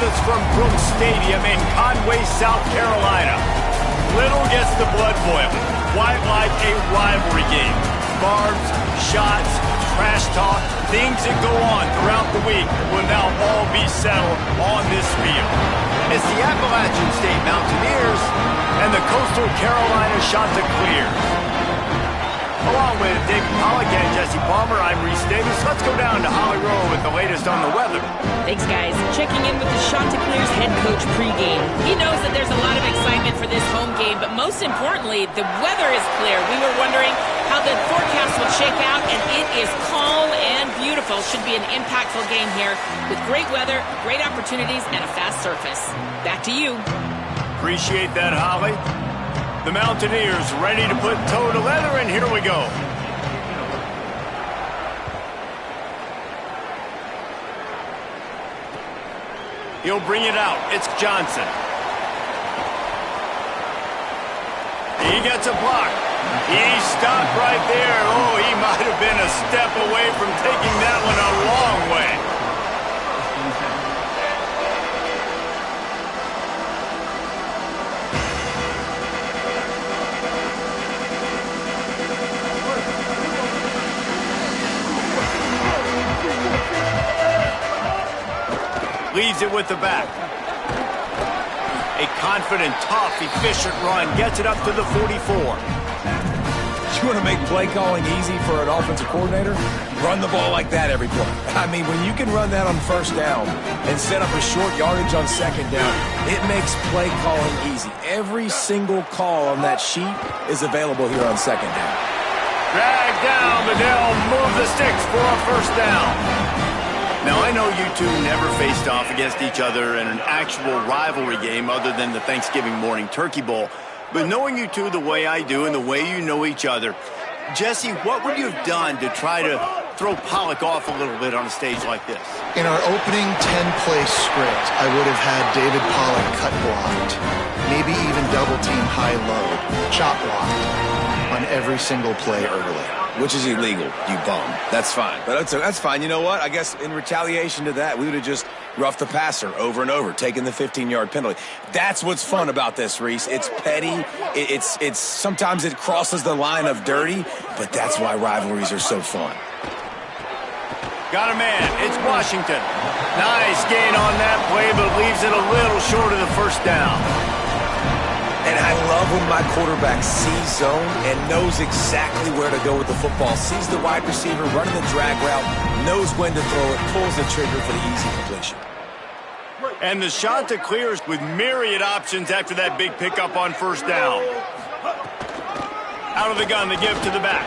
us from Brooks Stadium in Conway, South Carolina. Little gets the blood boiling. Quite like a rivalry game. Barbs, shots, trash talk, things that go on throughout the week will now all be settled on this field. It's the Appalachian State Mountaineers and the Coastal Carolina Chanticleers. Along with David Pollack and Jesse Palmer, I'm Reese Davis. Let's go down to Holly Rowe with the latest on the weather. Thanks, guys. Checking in with the Chanticleers head coach pregame. He knows that there's a lot of excitement for this home game, but most importantly, the weather is clear. We were wondering how the forecast would shake out, and it is calm and beautiful. Should be an impactful game here with great weather, great opportunities, and a fast surface. Back to you. Appreciate that, Holly. The Mountaineers ready to put toe to leather, and here we go. He'll bring it out. It's Johnson. He gets a block. He stopped right there. Oh, he might have been a step away from taking that one a long way. Leaves it with the back. A confident, tough, efficient run gets it up to the 44. You want to make play calling easy for an offensive coordinator? Run the ball like that every play. I mean, when you can run that on first down and set up a short yardage on second down, it makes play calling easy. Every single call on that sheet is available here on second down. Drag down, but they'll move the sticks for a first down. Now, I know you two never faced off against each other in an actual rivalry game other than the Thanksgiving morning Turkey Bowl. But knowing you two the way I do and the way you know each other, Jesse, what would you have done to try to throw Pollack off a little bit on a stage like this? In our opening 10-play script, I would have had David Pollack cut blocked, maybe even double-team high-low, chop blocked on every single play early. Which is illegal, you bum. That's fine. But that's fine. You know what? I guess in retaliation to that, we would have just roughed the passer over and over, taking the 15-yard penalty. That's what's fun about this, Reese. It's petty. It's sometimes it crosses the line of dirty, but that's why rivalries are so fun. Got a man. It's Washington. Nice gain on that play, but leaves it a little short of the first down. And I love when my quarterback sees zone and knows exactly where to go with the football. Sees the wide receiver running the drag route, knows when to throw it, pulls the trigger for the easy completion. And the Chanticleers with myriad options after that big pickup on first down. Out of the gun, they give to the back.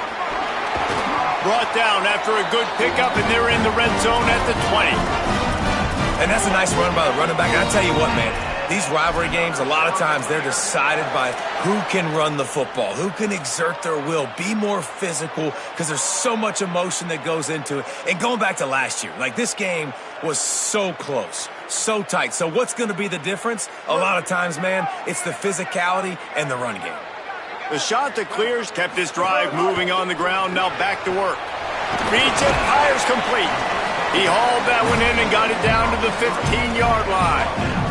Brought down after a good pickup, and they're in the red zone at the 20. And that's a nice run by the running back. And I tell you what, man. These rivalry games, a lot of times, they're decided by who can run the football, who can exert their will, be more physical, because there's so much emotion that goes into it. And going back to last year, like this game was so close, so tight. So what's going to be the difference? A lot of times, man, it's the physicality and the run game. The Chanticleers kept this drive moving on the ground, now back to work. Reads it, fires complete. He hauled that one in and got it down to the 15-yard line.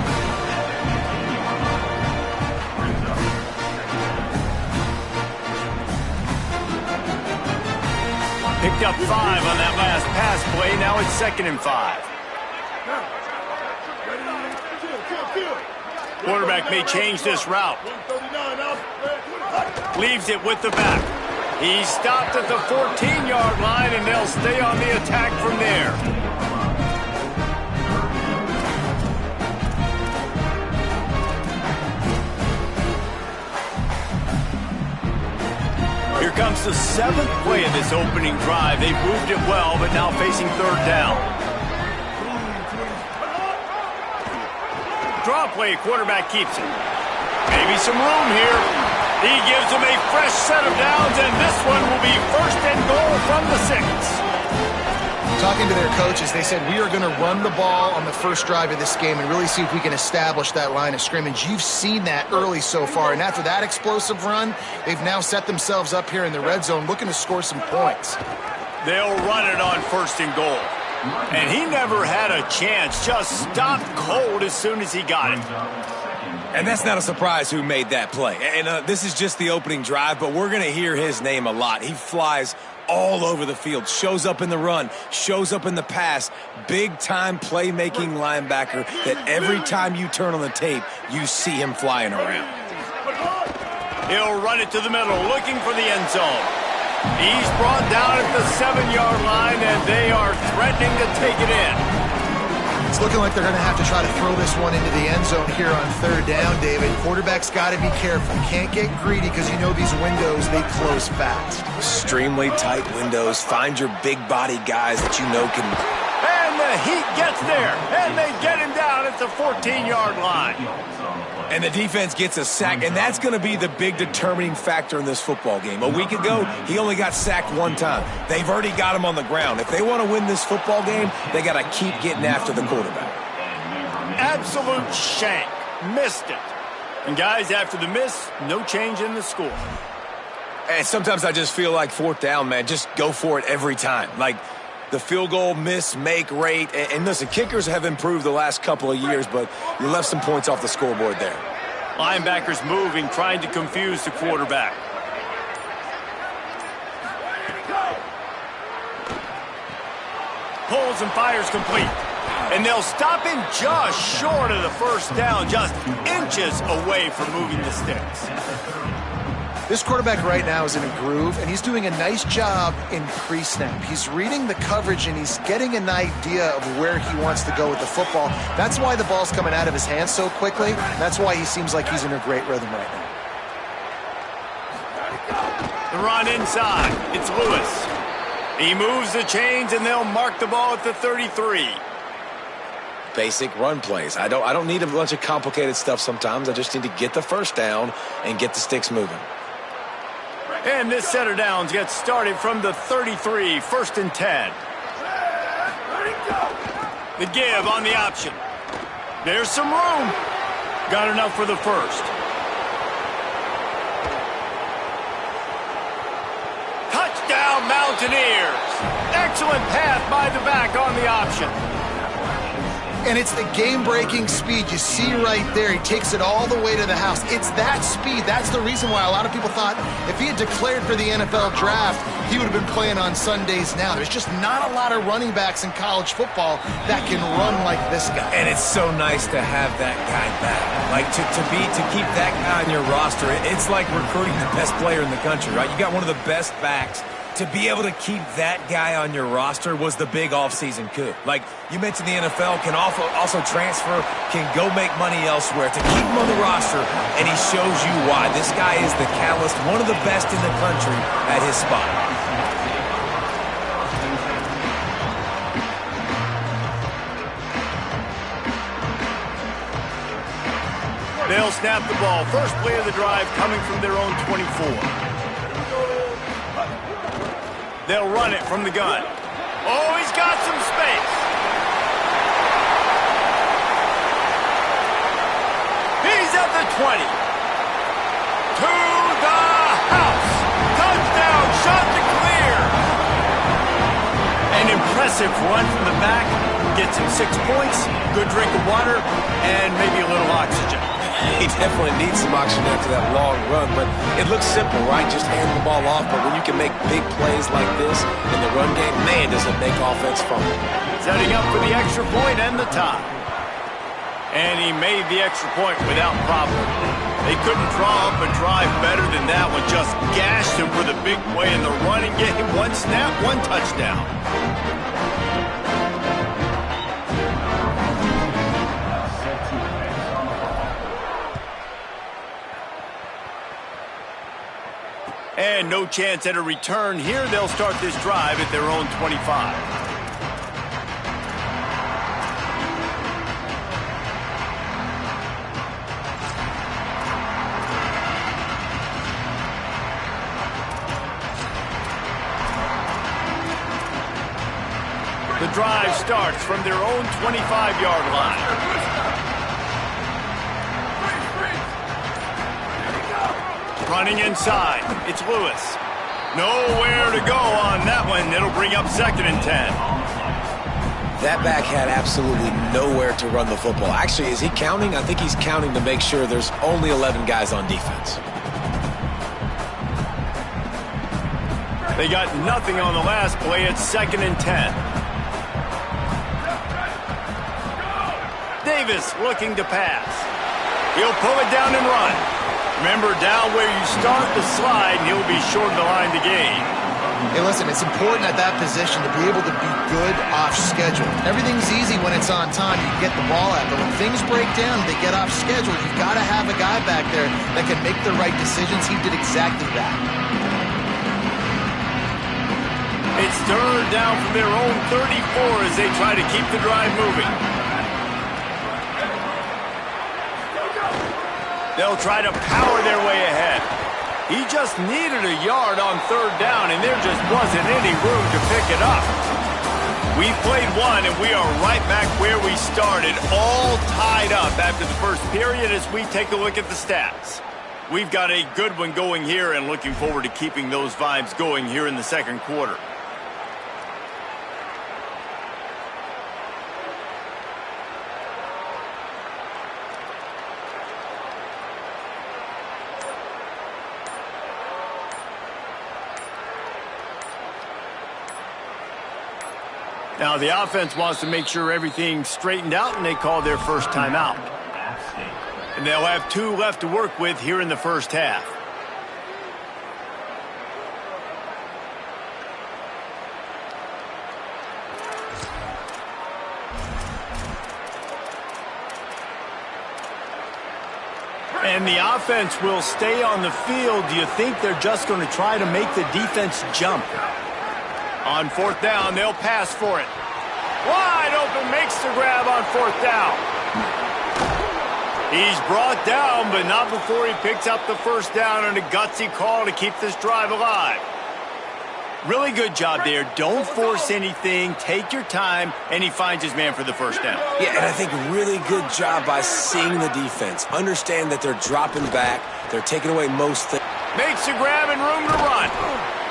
Picked up 5 on that last pass play. Now it's 2nd and 5. Quarterback may change this route. Leaves it with the back. He stopped at the 14-yard line, and they'll stay on the attack from there. Here comes the 7th play of this opening drive. They've moved it well, but now facing 3rd down. Draw play, quarterback keeps it. Maybe some room here. He gives them a fresh set of downs, and this one will be 1st and goal from the 6. Talking to their coaches, they said, we are going to run the ball on the first drive of this game and really see if we can establish that line of scrimmage. You've seen that early so far, and after that explosive run, they've now set themselves up here in the red zone looking to score some points. They'll run it on 1st and goal. And he never had a chance, just stopped cold as soon as he got it. And that's not a surprise who made that play. And this is just the opening drive, but we're going to hear his name a lot. He flies all over the field, shows up in the run, shows up in the pass. Big-time playmaking linebacker that every time you turn on the tape, you see him flying around. He'll run it to the middle, looking for the end zone. He's brought down at the 7-yard line, and they are threatening to take it in. It's looking like they're going to have to try to throw this one into the end zone here on third down, David. Quarterback's got to be careful. Can't get greedy because you know these windows, they close fast. Extremely tight windows. Find your big body guys that you know can... And the heat gets there, and they get him down at the 14-yard line. And the defense gets a sack, and that's going to be the big determining factor in this football game. A week ago, he only got sacked one time. They've already got him on the ground. If they want to win this football game, they got to keep getting after the quarterback. Absolute shank. Missed it. And guys, after the miss, no change in the score. And sometimes I just feel like fourth down, man, just go for it every time. Like the field goal miss, make rate. And listen, kickers have improved the last couple of years, but you left some points off the scoreboard there. Linebackers moving, trying to confuse the quarterback. Pulls and fires complete. And they'll stop him just short of the first down, just inches away from moving the sticks. This quarterback right now is in a groove, and he's doing a nice job in pre-snap. He's reading the coverage, and he's getting an idea of where he wants to go with the football. That's why the ball's coming out of his hands so quickly. That's why he seems like he's in a great rhythm right now. The run inside. It's Lewis. He moves the chains, and they'll mark the ball at the 33. Basic run plays. I don't need a bunch of complicated stuff sometimes. I just need to get the first down and get the sticks moving. And this set of downs gets started from the 33, 1st and 10. The give on the option. There's some room. Got enough for the first. Touchdown, Mountaineers. Excellent pass by the back on the option. And it's the game-breaking speed. You see right there, he takes it all the way to the house. It's that speed. That's the reason why a lot of people thought if he had declared for the NFL draft, he would have been playing on Sundays now. There's just not a lot of running backs in college football that can run like this guy. And it's so nice to have that guy back. Like to keep that guy on your roster, it's like recruiting the best player in the country, right? You got one of the best backs. To be able to keep that guy on your roster was the big offseason coup. Like you mentioned, the NFL can also transfer, can go make money elsewhere. To keep him on the roster, and he shows you why. This guy is the catalyst, one of the best in the country at his spot. They'll snap the ball. First play of the drive coming from their own 24. They'll run it from the gun. Oh, he's got some space. He's at the 20. To the house. Touchdown, shot to clear. An impressive run from the back. Gets him 6 points, good drink of water, and maybe a little oxygen. He definitely needs some oxygen after that long run, but it looks simple, right? Just hand the ball off, but when you can make big plays like this in the run game, man, does it make offense fun. Setting up for the extra point and the tie. And he made the extra point without problem. They couldn't draw up a drive better than that one. Just gashed him for the big play in the running game. One snap, one touchdown. And no chance at a return here. They'll start this drive at their own 25. The drive starts from their own 25-yard line. Running inside, it's Lewis. Nowhere to go on that one. It'll bring up 2nd and 10. That back had absolutely nowhere to run the football. Actually, is he counting? I think he's counting to make sure there's only 11 guys on defense. They got nothing on the last play. It's 2nd and 10. Davis looking to pass. He'll pull it down and run. Remember, down where you start the slide, and he'll be short of the line to gain. Hey, listen, it's important at that position to be able to be good off schedule. Everything's easy when it's on time. You get the ball out. But when things break down, they get off schedule. You've got to have a guy back there that can make the right decisions. He did exactly that. It's 3rd down from their own 34 as they try to keep the drive moving. They'll try to power their way ahead. He just needed a yard on 3rd down, and there just wasn't any room to pick it up. We've played one, and we are right back where we started, all tied up after the first period as we take a look at the stats. We've got a good one going here and looking forward to keeping those vibes going here in the second quarter. Now, the offense wants to make sure everything's straightened out, and they call their first timeout. And they'll have 2 left to work with here in the first half. And the offense will stay on the field. Do you think they're just going to try to make the defense jump? On 4th down, they'll pass for it. Wide open, makes the grab on 4th down. He's brought down, but not before he picks up the first down on a gutsy call to keep this drive alive. Really good job there. Don't force anything. Take your time, and he finds his man for the first down. Yeah, and I think really good job by seeing the defense. Understand that they're dropping back. They're taking away most things. Makes the grab and room to run.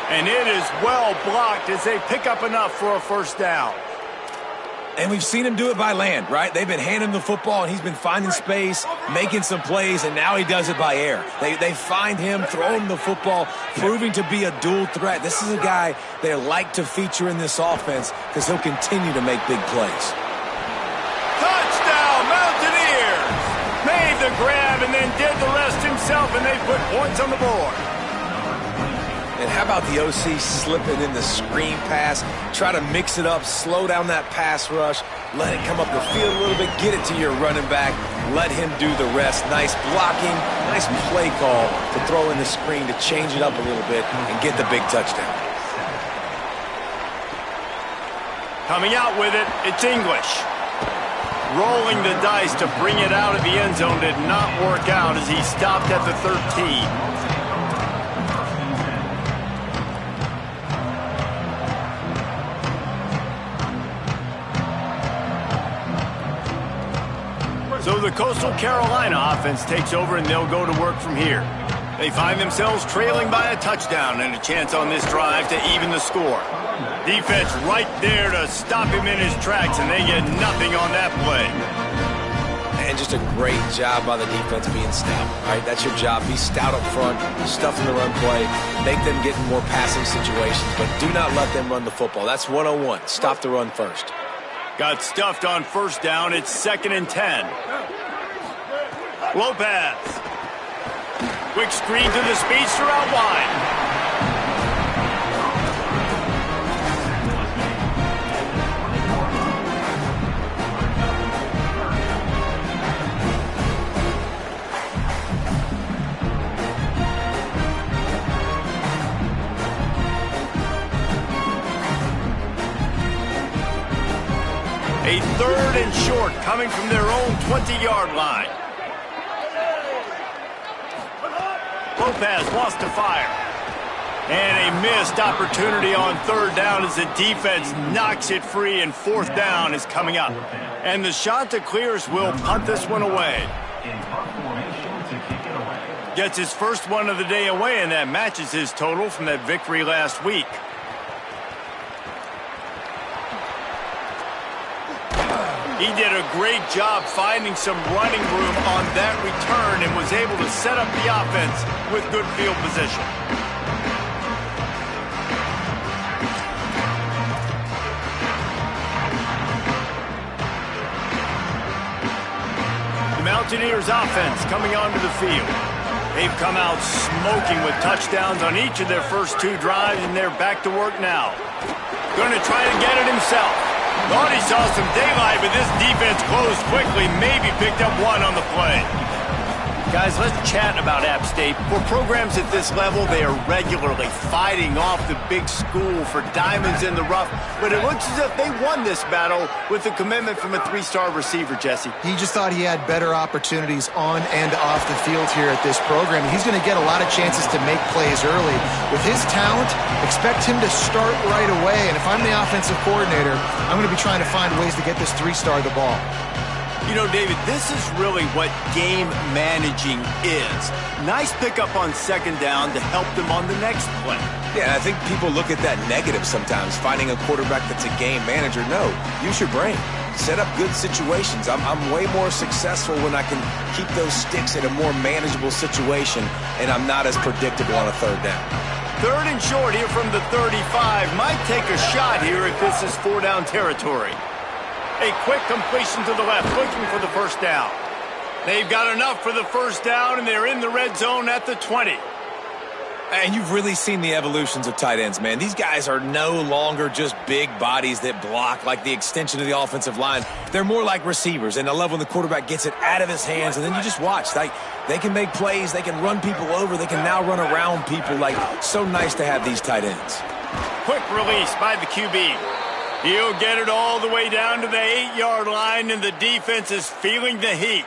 And it is well blocked as they pick up enough for a first down. And we've seen him do it by land, right? They've been handing him the football, and he's been finding space, making some plays, and now he does it by air. They find him, throw him the football, proving to be a dual threat. This is a guy they like to feature in this offense because he'll continue to make big plays. Touchdown, Mountaineers! Made the grab and then did the rest himself, and they put points on the board. And how about the OC slipping in the screen pass? Try to mix it up, slow down that pass rush, let it come up the field a little bit, get it to your running back, let him do the rest. Nice blocking, nice play call to throw in the screen to change it up a little bit and get the big touchdown. Coming out with it, it's English. Rolling the dice to bring it out of the end zone did not work out as he stopped at the 13. So the Coastal Carolina offense takes over, and they'll go to work from here. They find themselves trailing by a touchdown and a chance on this drive to even the score. Defense right there to stop him in his tracks, and they get nothing on that play. And just a great job by the defense being stout, right? That's your job. Be stout up front, stuff in the run play, make them get in more passing situations, but do not let them run the football. That's 101. Stop the run first. Got stuffed on first down. It's 2nd and 10. Lopez. Quick screen to the speedster out wide. A 3rd and short coming from their own 20-yard line. Lopez wants to fire. And a missed opportunity on 3rd down as the defense knocks it free, and 4th down is coming up. And the Chanticleers will punt this one away. Gets his first one of the day away, and that matches his total from that victory last week. He did a great job finding some running room on that return and was able to set up the offense with good field position. The Mountaineers offense coming onto the field. They've come out smoking with touchdowns on each of their first 2 drives, and they're back to work now. Going to try to get it himself. Thought he saw some daylight, but this defense closed quickly, maybe picked up 1 on the play. Guys, let's chat about App State. For programs at this level, they are regularly fighting off the big school for diamonds in the rough, but it looks as if they won this battle with a commitment from a 3-star receiver, Jesse. He just thought he had better opportunities on and off the field here at this program. He's going to get a lot of chances to make plays early. With his talent, expect him to start right away, and if I'm the offensive coordinator, I'm going to be trying to find ways to get this 3-star the ball. You know, David, this is really what game managing is. Nice pickup on 2nd down to help them on the next play. Yeah, I think people look at that negative sometimes, finding a quarterback that's a game manager. No, use your brain. Set up good situations. I'm way more successful when I can keep those sticks in a more manageable situation, and I'm not as predictable on a 3rd down. 3rd and short here from the 35. Might take a shot here if this is 4-down territory. A quick completion to the left, looking for the 1st down. They've got enough for the 1st down, and they're in the red zone at the 20. And you've really seen the evolutions of tight ends, man. These guys are no longer just big bodies that block like the extension of the offensive line. They're more like receivers, and I love when the quarterback gets it out of his hands, and then you just watch. They can make plays. They can run people over. They can now run around people. So nice to have these tight ends. Quick release by the QB. He'll get it all the way down to the 8-yard line, and the defense is feeling the heat.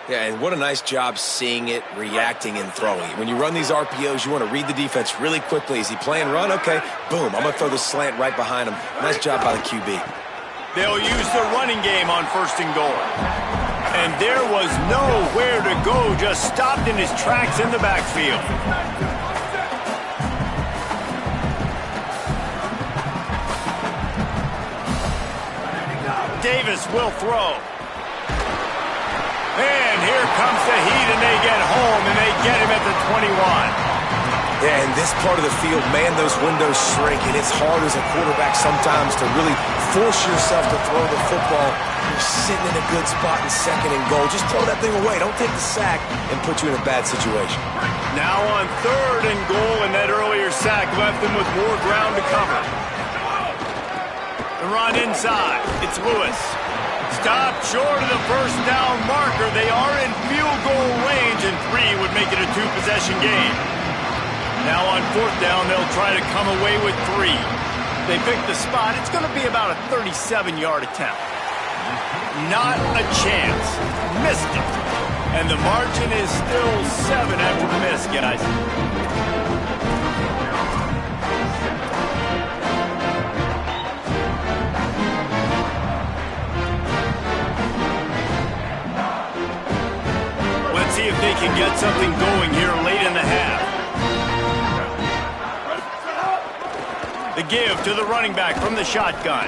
Yeah, and what a nice job seeing it, reacting, and throwing. When you run these RPOs, you want to read the defense really quickly. Is he playing run? Okay, boom, I'm going to throw the slant right behind him. Nice job by the QB. They'll use the running game on 1st and goal. And there was nowhere to go, just stopped in his tracks in the backfield. Davis will throw. And here comes the heat, and they get home, and they get him at the 21. Yeah, in this part of the field, man, those windows shrink, and it's hard as a quarterback sometimes to really force yourself to throw the football. You're sitting in a good spot in 2nd and goal. Just throw that thing away. Don't take the sack and put you in a bad situation. Now on 3rd and goal, and that earlier sack left them with more ground to cover. The run inside. It's Lewis. Stopped short of the 1st down marker. They are in field goal range, and 3 would make it a 2-possession game. Now on 4th down, they'll try to come away with 3. They pick the spot. It's going to be about a 37-yard attempt. Not a chance. Missed it. And the margin is still 7 after the miss, guys. See if they can get something going here late in the half. The give to the running back from the shotgun.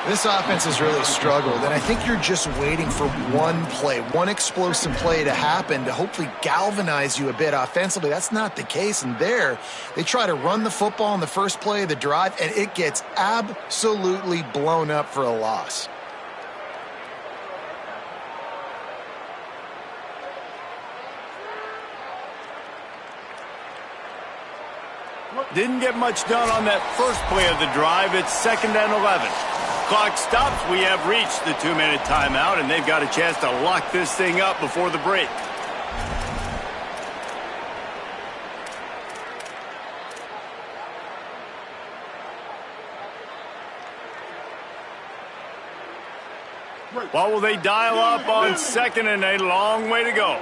This offense has really struggled, and I think you're just waiting for one play, one explosive play to happen to hopefully galvanize you a bit offensively. That's not the case, and there they try to run the football in the first play of the drive, and it gets absolutely blown up for a loss. Didn't get much done on that first play of the drive. It's 2nd and 11. Clock stops. We have reached the 2-minute timeout, and they've got a chance to lock this thing up before the break. What will they dial up on 2nd and a long way to go?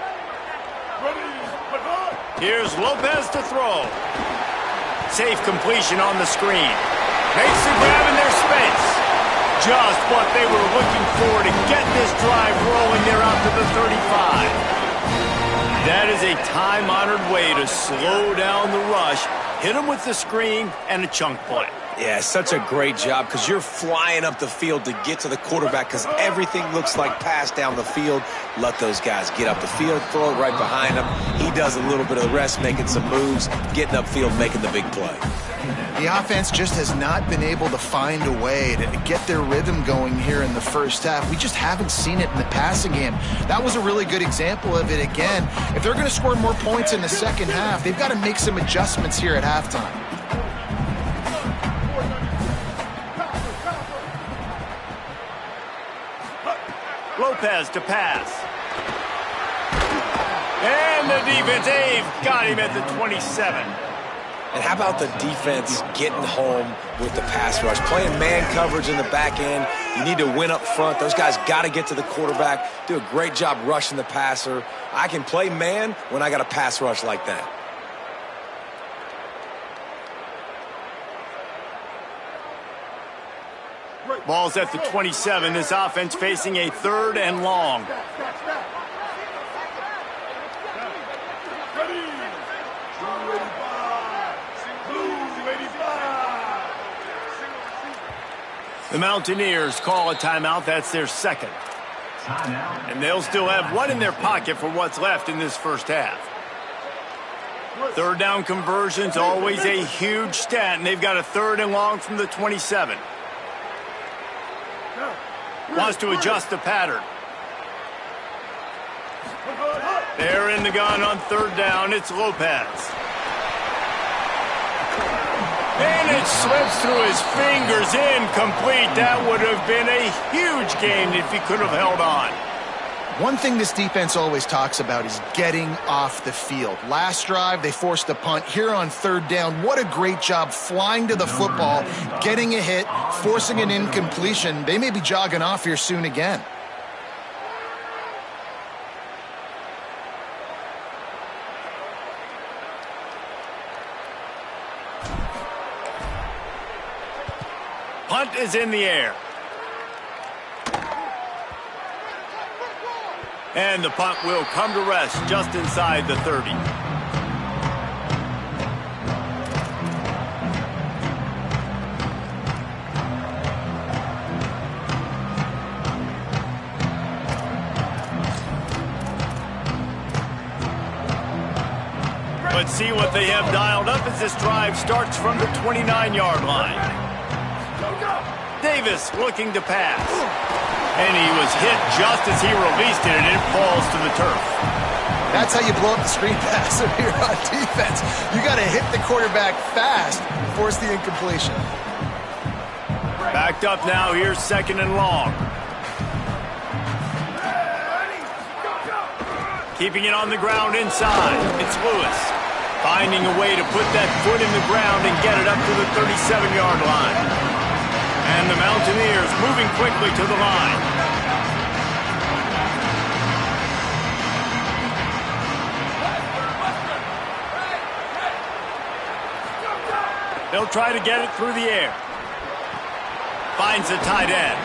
Here's Lopez to throw. Safe completion on the screen. Makes the grab in their space. Just what they were looking for to get this drive rolling. They're out to the 35. That is a time-honored way to slow down the rush, hit them with the screen, and a chunk play. Yeah, such a great job because you're flying up the field to get to the quarterback because everything looks like pass down the field. Let those guys get up the field, throw it right behind him. He does a little bit of the rest, making some moves, getting upfield, making the big play. The offense just has not been able to find a way to get their rhythm going here in the first half. We just haven't seen it in the passing game. That was a really good example of it again. If they're going to score more points in the second half, they've got to make some adjustments here at halftime. Lopez to pass. And the defense, got him at the 27. And how about the defense getting home with the pass rush? Playing man coverage in the back end. You need to win up front. Those guys got to get to the quarterback, do a great job rushing the passer. I can play man when I got a pass rush like that. Ball's at the 27. This offense facing a 3rd and long. The Mountaineers call a timeout. That's their second. And they'll still have one in their pocket for what's left in this first half. 3rd down conversion's always a huge stat, and they've got a 3rd and long from the 27. Wants to adjust the pattern. They're in the gun on 3rd down. It's Lopez. And it slips through his fingers, incomplete. That would have been a huge gain if he could have held on. One thing this defense always talks about is getting off the field. Last drive, they forced a punt. Here on 3rd down, what a great job flying to the football, getting a hit, forcing an incompletion. They may be jogging off here soon again. Punt is in the air. And the punt will come to rest just inside the 30. Let's see what they have dialed up as this drive starts from the 29-yard line. Davis looking to pass. And he was hit just as he released it, and it falls to the turf. That's how you blow up the screen pass here on defense. You got to hit the quarterback fast and force the incompletion. Backed up now, here's 2nd and long. Keeping it on the ground inside. It's Lewis. Finding a way to put that foot in the ground and get it up to the 37-yard line. And the Mountaineers moving quickly to the line. They'll try to get it through the air. Finds the tight end.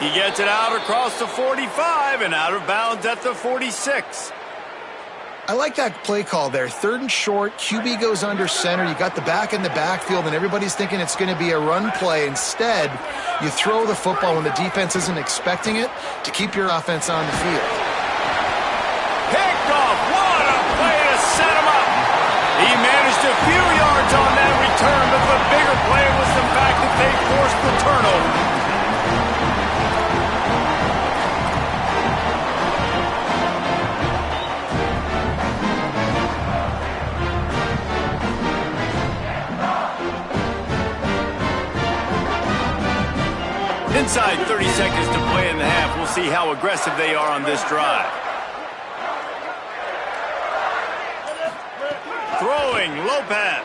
He gets it out across the 45 and out of bounds at the 46. I like that play call there. 3rd and short, QB goes under center. You got the back in the backfield, and everybody's thinking it's going to be a run play. Instead, you throw the football when the defense isn't expecting it to keep your offense on the field. Picked off. What a play to set him up. He managed a few yards on that return, but the bigger play was the fact that they forced the turnover. Inside 30 seconds to play in the half. We'll see how aggressive they are on this drive. Throwing, Lopez.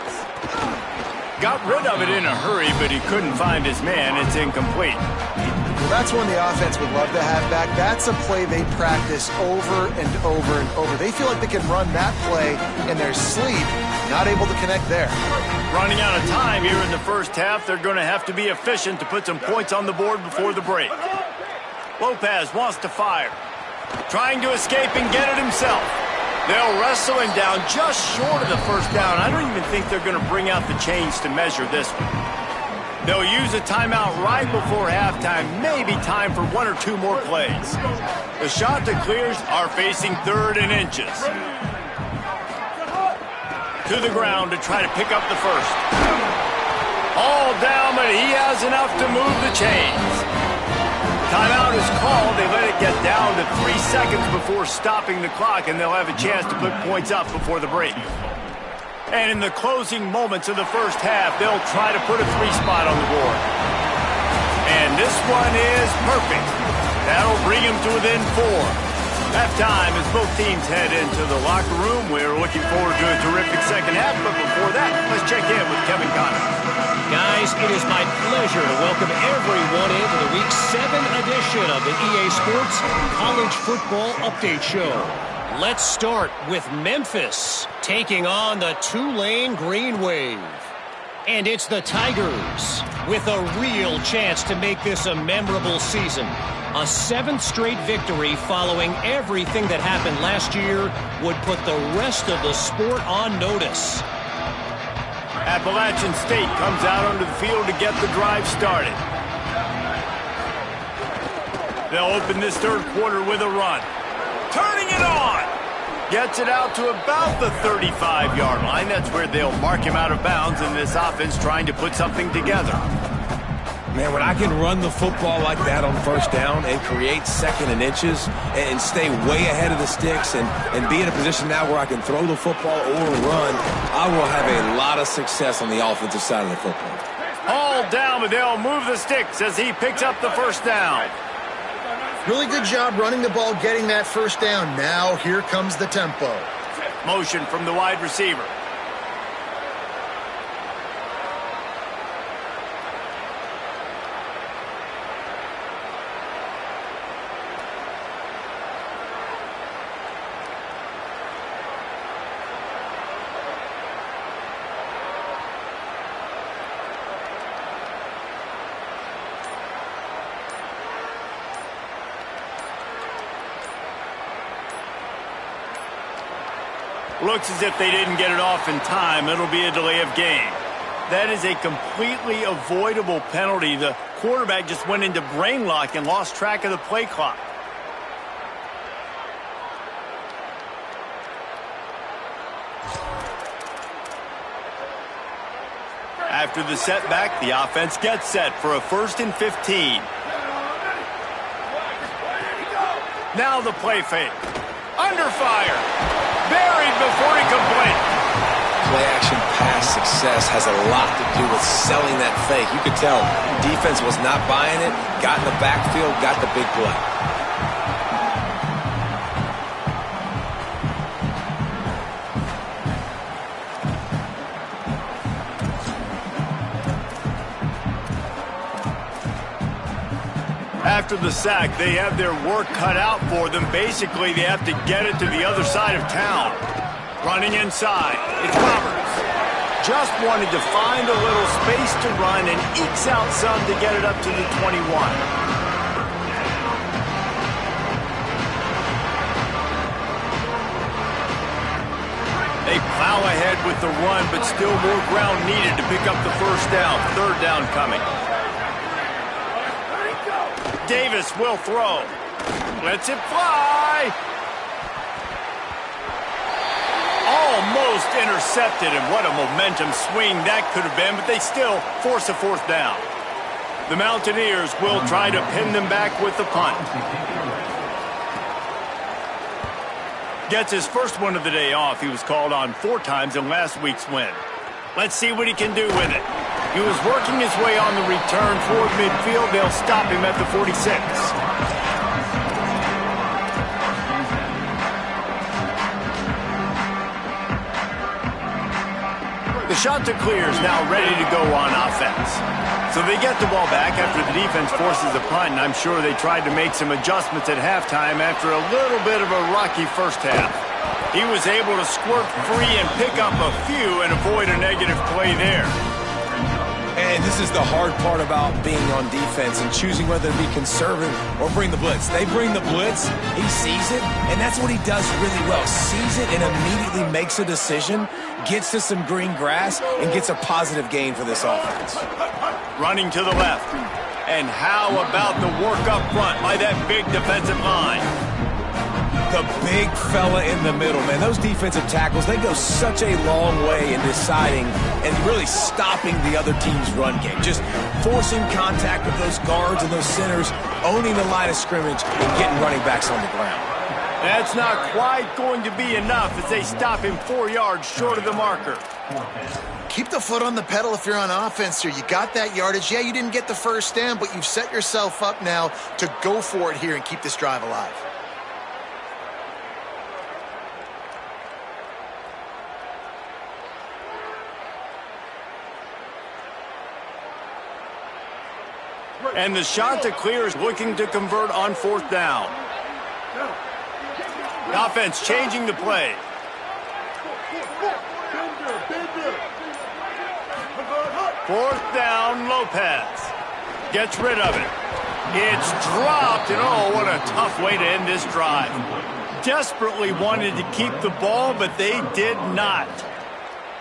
Got rid of it in a hurry, but he couldn't find his man. It's incomplete. Well, that's one the offense would love to have back. That's a play they practice over and over and over. They feel like they can run that play in their sleep. Not able to connect there. Running out of time here in the first half. They're going to have to be efficient to put some points on the board before the break. Lopez wants to fire. Trying to escape and get it himself. They'll wrestle him down just short of the first down. I don't even think they're going to bring out the chains to measure this one. They'll use a timeout right before halftime, maybe time for 1 or 2 more plays. The Chanticleers are facing 3rd and inches. To the ground to try to pick up the first. All down, but he has enough to move the chains. Timeout is called. They let it get down to 3 seconds before stopping the clock, and they'll have a chance to put points up before the break. And in the closing moments of the first half, they'll try to put a 3 spot on the board. And this one is perfect. That'll bring them to within 4. Halftime as both teams head into the locker room. We're looking forward to a terrific second half, but before that, let's check in with Kevin Connor. Guys, it is my pleasure to welcome everyone into the Week 7 edition of the EA Sports College Football Update Show. Let's start with Memphis taking on the Tulane Green Wave. And it's the Tigers with a real chance to make this a memorable season. A 7th straight victory following everything that happened last year would put the rest of the sport on notice. Appalachian State comes out onto the field to get the drive started. They'll open this 3rd quarter with a run. Turning it on! Gets it out to about the 35-yard line. That's where they'll mark him out of bounds in this offense trying to put something together. Man, when I can run the football like that on first down and create 2nd and inches and stay way ahead of the sticks and be in a position now where I can throw the football or run, I will have a lot of success on the offensive side of the football. All down, but they'll move the sticks as he picks up the first down. Really good job running the ball, getting that first down. Now here comes the tempo. Motion from the wide receiver. Looks as if they didn't get it off in time. It'll be a delay of game. That is a completely avoidable penalty. The quarterback just went into brain lock and lost track of the play clock. After the setback, the offense gets set for a 1st and 15. Now the play fake. Under fire. Buried before he complete. Play action pass success has a lot to do with selling that fake. You could tell defense was not buying it, got in the backfield, got the big play. After the sack, they have their work cut out for them. Basically, they have to get it to the other side of town. Running inside, it's Roberts. Just wanted to find a little space to run and ekes out some to get it up to the 21. They plow ahead with the run, but still more ground needed to pick up the first down. 3rd down coming. Davis will throw. Lets it fly. Almost intercepted, and what a momentum swing that could have been, but they still force a 4th down. The Mountaineers will try to pin them back with the punt. Gets his first one of the day off. He was called on 4 times in last week's win. Let's see what he can do with it. He was working his way on the return toward midfield. They'll stop him at the 46. The Chanticleers now ready to go on offense. So they get the ball back after the defense forces a punt, and I'm sure they tried to make some adjustments at halftime after a little bit of a rocky first half. He was able to squirt free and pick up a few and avoid a negative play there. And this is the hard part about being on defense and choosing whether to be conservative or bring the blitz. They bring the blitz, he sees it, and that's what he does really well. Sees it and immediately makes a decision, gets to some green grass, and gets a positive gain for this offense. Running to the left. And how about the work up front by that big defensive line? The big fella in the middle, man. Those defensive tackles, they go such a long way in deciding and really stopping the other team's run game. Just forcing contact with those guards and those centers, owning the line of scrimmage, and getting running backs on the ground. That's not quite going to be enough as they stop him 4 yards short of the marker. Keep the foot on the pedal if you're on offense here. You got that yardage. Yeah, you didn't get the first down, but you've set yourself up now to go for it here and keep this drive alive. And the Chanticleers looking to convert on 4th down. The offense changing the play. Fourth down, Lopez. Gets rid of it. It's dropped, and oh, what a tough way to end this drive. Desperately wanted to keep the ball, but they did not.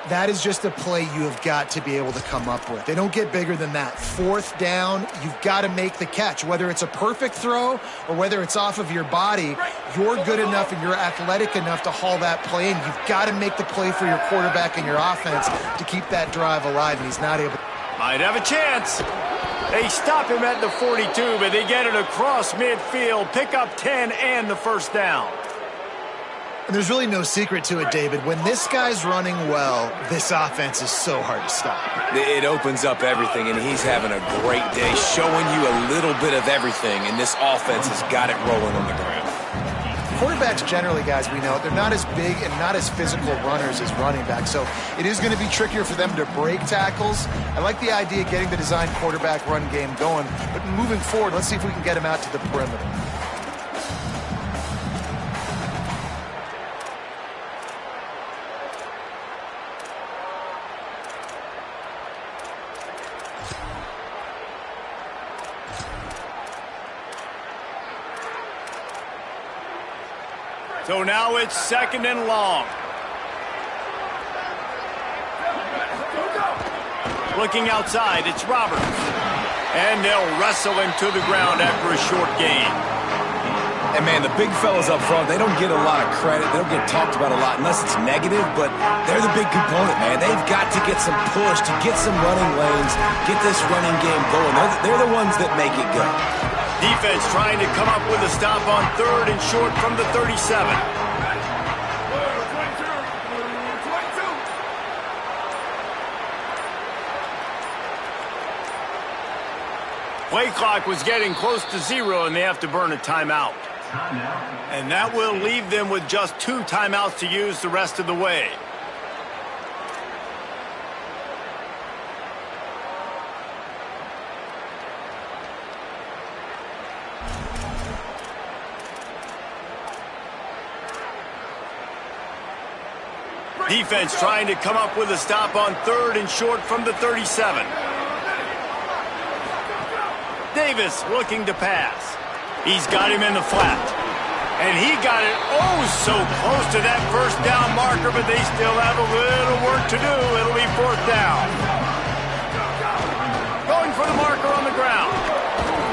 That is just a play you have got to be able to come up with. They don't get bigger than that. 4th down, you've got to make the catch. Whether it's a perfect throw or whether it's off of your body, you're good enough and you're athletic enough to haul that play in. You've got to make the play for your quarterback and your offense to keep that drive alive, and he's not able. Might have a chance. They stop him at the 42, but they get it across midfield. Pick up 10 and the first down. And there's really no secret to it, David. When this guy's running well, this offense is so hard to stop. It opens up everything, and he's having a great day, showing you a little bit of everything, and this offense has got it rolling on the ground. Quarterbacks generally, guys, we know, they're not as big and not as physical runners as running backs, so it is going to be trickier for them to break tackles. I like the idea of getting the design quarterback run game going, but moving forward, let's see if we can get him out to the perimeter. So now it's 2nd and long. Looking outside, it's Roberts. And they'll wrestle him to the ground after a short gain. And, man, the big fellas up front, they don't get a lot of credit. They don't get talked about a lot unless it's negative, but they're the big component, man. They've got to get some push, to get some running lanes, get this running game going. They're the ones that make it go. Defense trying to come up with a stop on 3rd and short from the 37. Play clock was getting close to 0, and they have to burn a timeout. And that will leave them with just 2 timeouts to use the rest of the way. Defense trying to come up with a stop on 3rd and short from the 37. Davis looking to pass. He's got him in the flat. And he got it so close to that first down marker, but they still have a little work to do. It'll be 4th down. Going for the marker on the ground.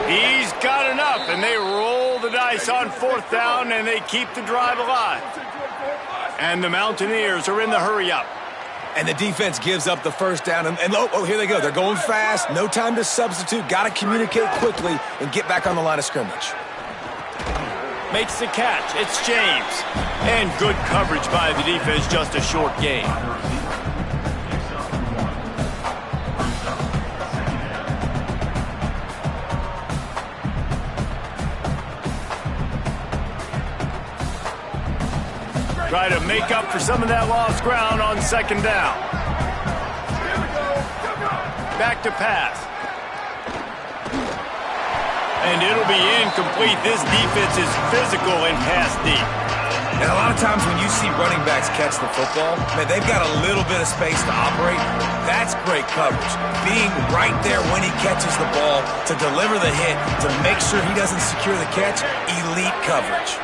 He's got enough, and they roll the dice on 4th down, and they keep the drive alive. And the Mountaineers are in the hurry-up. And the defense gives up the first down. And here they go. They're going fast. No time to substitute. Got to communicate quickly and get back on the line of scrimmage. Makes the catch. It's James. And good coverage by the defense. Just a short gain. Try to make up for some of that lost ground on 2nd down. Back to pass. And it'll be incomplete. This defense is physical and pass deep. And a lot of times when you see running backs catch the football, man, they've got a little bit of space to operate. That's great coverage. Being right there when he catches the ball to deliver the hit, to make sure he doesn't secure the catch, elite coverage.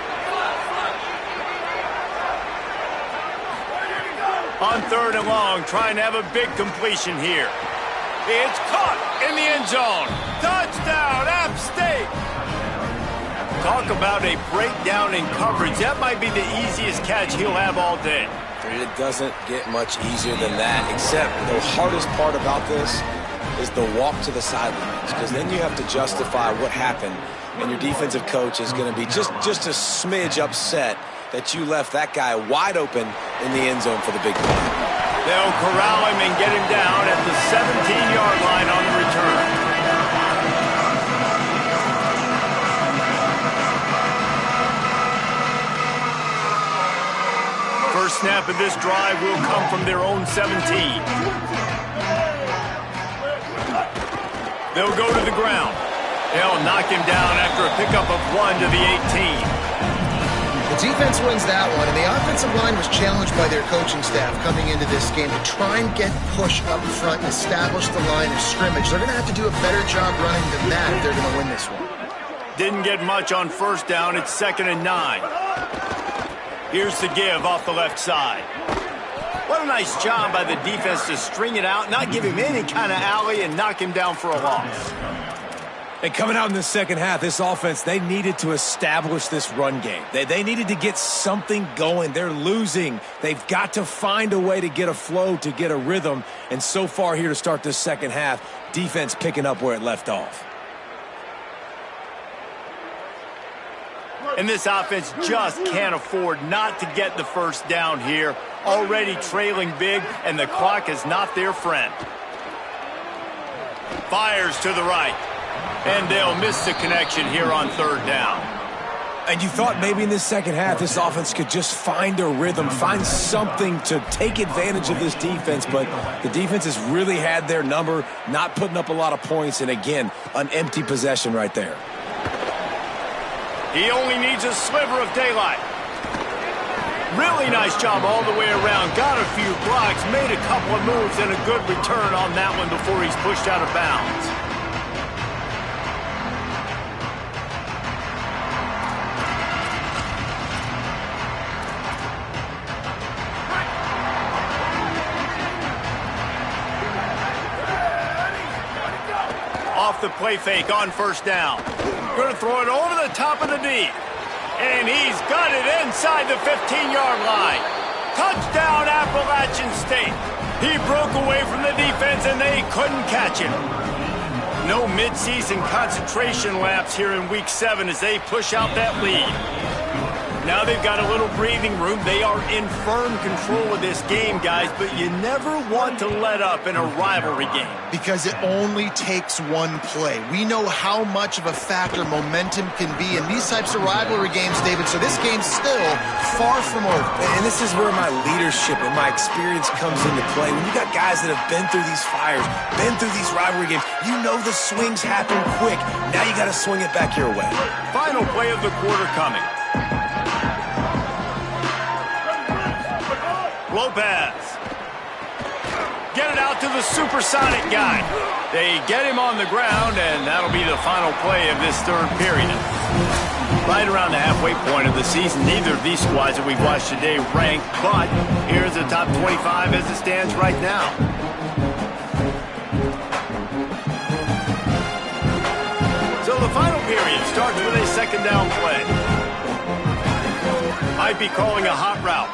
On 3rd and long, trying to have a big completion here. It's caught in the end zone. Touchdown, App State. Talk about a breakdown in coverage. That might be the easiest catch he'll have all day. It doesn't get much easier than that, except the hardest part about this is the walk to the sidelines, because then you have to justify what happened, and your defensive coach is going to be just a smidge upset that you left that guy wide open in the end zone for the big play. They'll corral him and get him down at the 17-yard line on the return. First snap of this drive will come from their own 17. They'll go to the ground. They'll knock him down after a pickup of 1 to the 18. The defense wins that one, and the offensive line was challenged by their coaching staff coming into this game to try and get push up front and establish the line of scrimmage. They're going to have to do a better job running than that if they're going to win this one. Didn't get much on first down. It's 2nd and 9. Here's the give off the left side. What a nice job by the defense to string it out, not give him any kind of alley, and knock him down for a loss. And coming out in the second half, this offense, they needed to establish this run game. They needed to get something going. They're losing. They've got to find a way to get a flow, to get a rhythm. And so far here to start this second half, defense picking up where it left off. And this offense just can't afford not to get the first down here. Already trailing big, and the clock is not their friend. Fires to the right. And they'll miss the connection here on 3rd down. And you thought maybe in this second half this offense could just find a rhythm, find something to take advantage of this defense, but the defense has really had their number, not putting up a lot of points, and again, an empty possession right there. He only needs a sliver of daylight. Really nice job all the way around. Got a few blocks, made a couple of moves, and a good return on that one before he's pushed out of bounds. Off the play fake on first down. Going to throw it over the top of the D. And he's got it inside the 15-yard line. Touchdown, Appalachian State. He broke away from the defense, and they couldn't catch him. No midseason concentration laps here in Week 7 as they push out that lead. Now they've got a little breathing room. They are in firm control of this game, guys, but you never want to let up in a rivalry game. Because it only takes one play. We know how much of a factor momentum can be in these types of rivalry games, David, so this game's still far from over. And this is where my leadership and my experience comes into play. When you got guys that have been through these fires, been through these rivalry games, you know the swings happen quick. Now you got to swing it back your way. Final play of the quarter coming. Lopez. Get it out to the supersonic guy. They get him on the ground, and that'll be the final play of this 3rd period. Right around the halfway point of the season, neither of these squads that we've watched today rank, but here's the top 25 as it stands right now. So the final period starts with a 2nd down play. Might be calling a hot route.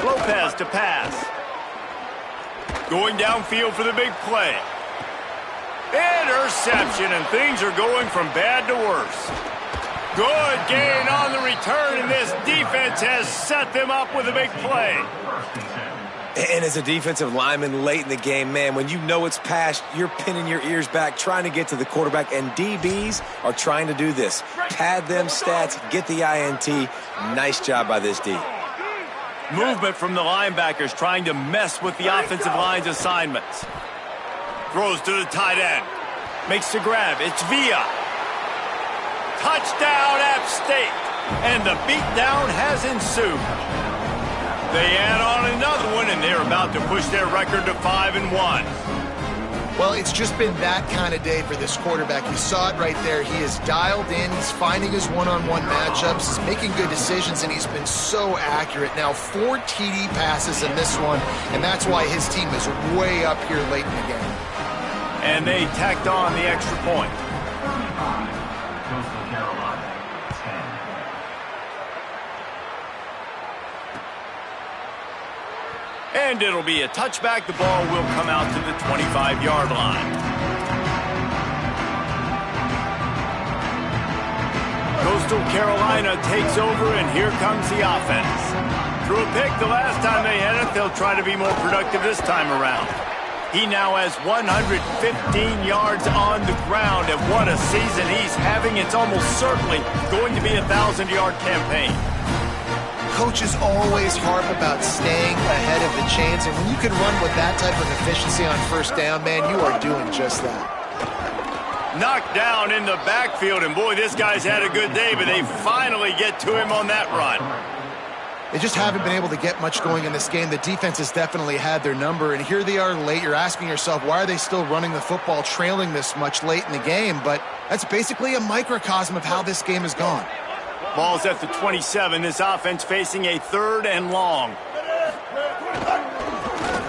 Lopez to pass. Going downfield for the big play. Interception, and things are going from bad to worse. Good gain on the return, and this defense has set them up with a big play. And as a defensive lineman late in the game, man, when you know it's past, you're pinning your ears back, trying to get to the quarterback, and DBs are trying to do this. Pad them stats, get the INT. Nice job by this D. Movement from the linebackers trying to mess with the offensive line's assignments. Throws to the tight end. Makes the grab. It's Villa. Touchdown, App State. And the beatdown has ensued. They add on another one, and they're about to push their record to 5-1. Well, it's just been that kind of day for this quarterback. You saw it right there. He is dialed in. He's finding his one-on-one matchups. He's making good decisions, and he's been so accurate. Now, 4 TD passes in this one, and that's why his team is way up here late in the game. And they tacked on the extra point. And it'll be a touchback. The ball will come out to the 25-yard line. Coastal Carolina takes over, and here comes the offense. Threw a pick the last time they had it. They'll try to be more productive this time around. He now has 115 yards on the ground, and what a season he's having. It's almost certainly going to be a 1,000-yard campaign. Coaches always harp about staying ahead of the chains, and when you can run with that type of efficiency on first down, man, you are doing just that. Knocked down in the backfield, and boy, this guy's had a good day, but they finally get to him on that run. They just haven't been able to get much going in this game. The defense has definitely had their number, and here they are late. You're asking yourself, why are they still running the football, trailing this much late in the game? But that's basically a microcosm of how this game has gone. Ball's at the 27. This offense facing a 3rd and long.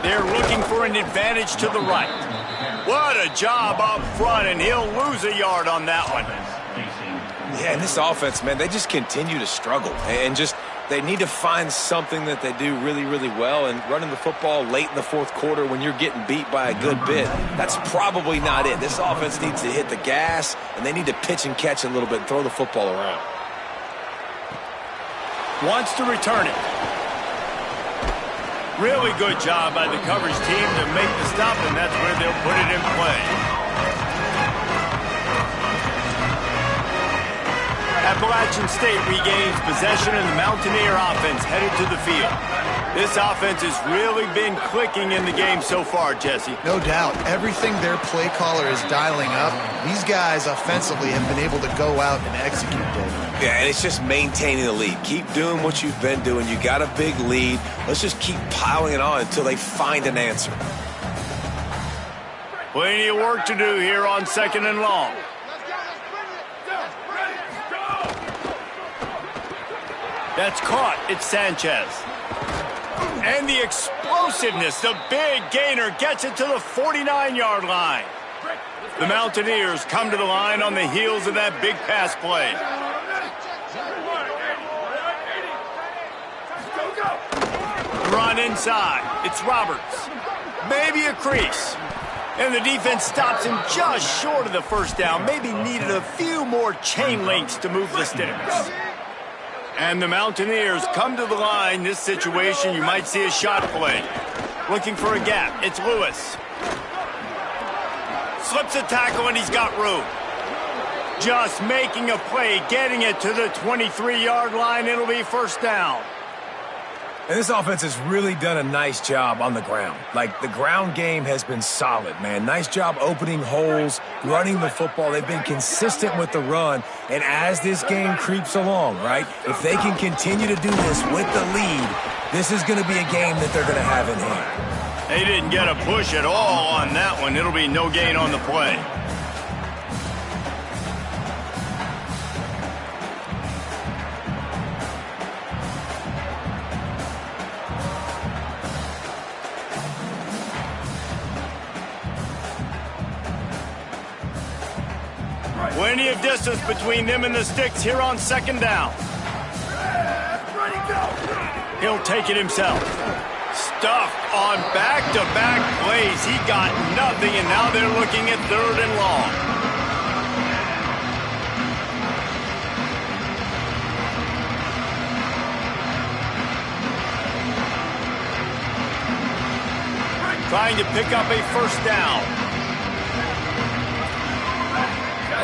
They're looking for an advantage to the right. What a job up front, and he'll lose a yard on that one. Yeah, and this offense, man, they just continue to struggle. And just, they need to find something that they do really, really well. And running the football late in the 4th quarter when you're getting beat by a good bit, that's probably not it. This offense needs to hit the gas, and they need to pitch and catch a little bit and throw the football around. Wants to return it. Really good job by the coverage team to make the stop, and that's where they'll put it in play. Appalachian State regains possession, and the Mountaineer offense headed to the field. This offense has really been clicking in the game so far, Jesse. No doubt. Everything their play caller is dialing up, these guys offensively have been able to go out and execute, David. Yeah, and it's just maintaining the lead. Keep doing what you've been doing. You got a big lead. Let's just keep piling it on until they find an answer. Plenty of work to do here on 2nd and long. That's caught. It's Sanchez. And the explosiveness, the big gainer gets it to the 49-yard line. The Mountaineers come to the line on the heels of that big pass play. Run inside. It's Roberts. Maybe a crease. And the defense stops him just short of the first down. Maybe needed a few more chain links to move the sticks. And the Mountaineers come to the line. This situation, you might see a shot play. Looking for a gap. It's Lewis. Slips a tackle, and he's got room. Just making a play, getting it to the 23-yard line. It'll be first down. And this offense has really done a nice job on the ground. Like, the ground game has been solid, man. Nice job opening holes, running the football. They've been consistent with the run. And as this game creeps along, right, if they can continue to do this with the lead, this is going to be a game that they're going to have in hand. They didn't get a push at all on that one. It'll be no gain on the play. Plenty of distance between them and the sticks here on 2nd down. He'll take it himself. Stuffed on back-to-back plays. He got nothing, and now they're looking at 3rd and long. Trying to pick up a first down.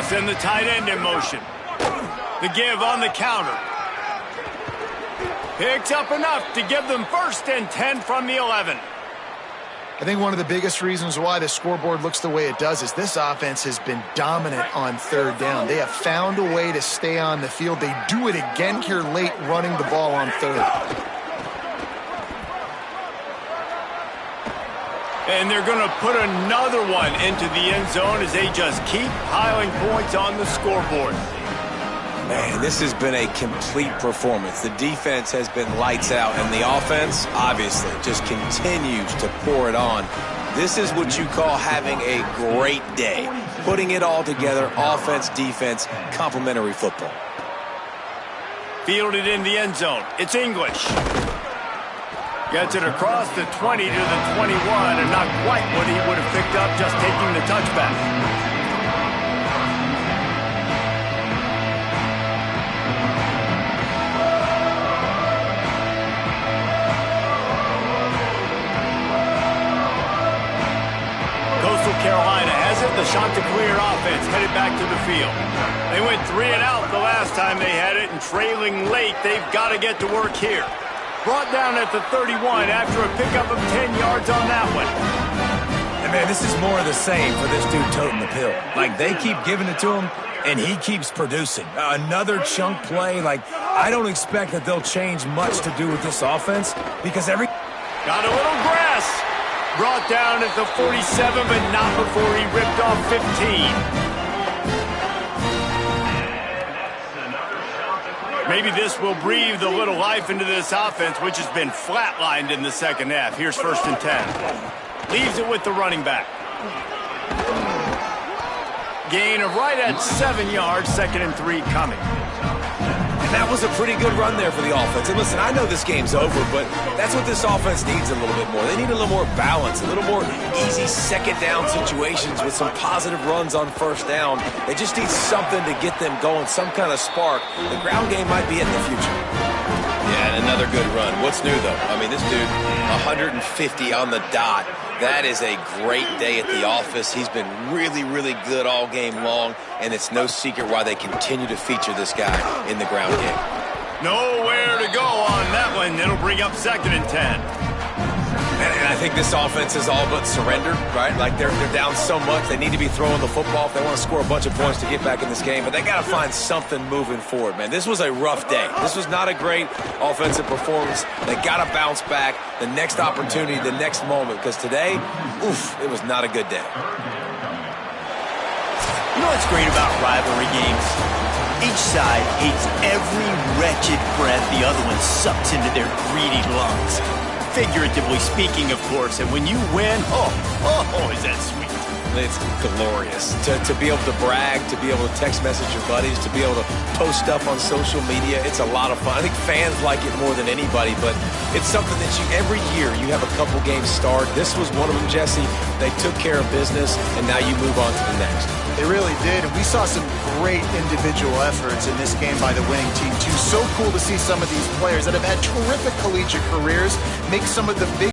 Send the tight end in motion. The give on the counter. Picks up enough to give them 1st and 10 from the 11. I think one of the biggest reasons why the scoreboard looks the way it does is this offense has been dominant on 3rd down. They have found a way to stay on the field. They do it again here late, running the ball on 3rd. And they're going to put another one into the end zone as they just keep piling points on the scoreboard. Man, this has been a complete performance. The defense has been lights out, and the offense, obviously, just continues to pour it on. This is what you call having a great day. Putting it all together, offense, defense, complementary football. Fielded in the end zone. It's English. Gets it across the 20 to the 21, and not quite what he would have picked up just taking the touchback. Carolina has it. The Chanticleer offense headed back to the field. They went 3 and out the last time they had it, and trailing late, they've got to get to work here. Brought down at the 31 after a pickup of 10 yards on that one. And man, this is more of the same for this dude toting the pill. Like, they keep giving it to him, and he keeps producing. Another chunk play. Like, I don't expect that they'll change much to do with this offense because Got a little grass. Brought down at the 47, but not before he ripped off 15. Maybe this will breathe a little life into this offense, which has been flatlined in the second half. Here's 1st and 10. Leaves it with the running back. Gain of right at 7 yards, 2nd and 3 coming. That was a pretty good run there for the offense. And listen, I know this game's over, but that's what this offense needs a little bit more. They need a little more balance, a little more easy second down situations with some positive runs on 1st down. They just need something to get them going, some kind of spark. The ground game might be it in the future. Yeah, and another good run. What's new, though? I mean, this dude, 150 on the dot. That is a great day at the office. He's been really, really good all game long, and it's no secret why they continue to feature this guy in the ground game. Nowhere to go on that one. It'll bring up 2nd and 10. And I think this offense is all but surrendered, right? Like, they're down so much. They need to be throwing the football if they want to score a bunch of points to get back in this game. But they got to find something moving forward, man. This was a rough day. This was not a great offensive performance. They got to bounce back the next opportunity, the next moment. Because today, it was not a good day. You know what's great about rivalry games? Each side hates every wretched breath the other one sucks into their greedy lungs. Figuratively speaking, of course, and when you win, is that sweet. It's glorious to be able to brag, to be able to text message your buddies, to be able to post stuff on social media. It's a lot of fun. I think fans like it more than anybody, but it's something that every year you have a couple games start. This was one of them, Jesse. They took care of business, and now you move on to the next. They really did, and we saw some great individual efforts in this game by the winning team, too. So cool to see some of these players that have had terrific collegiate careers make some of the big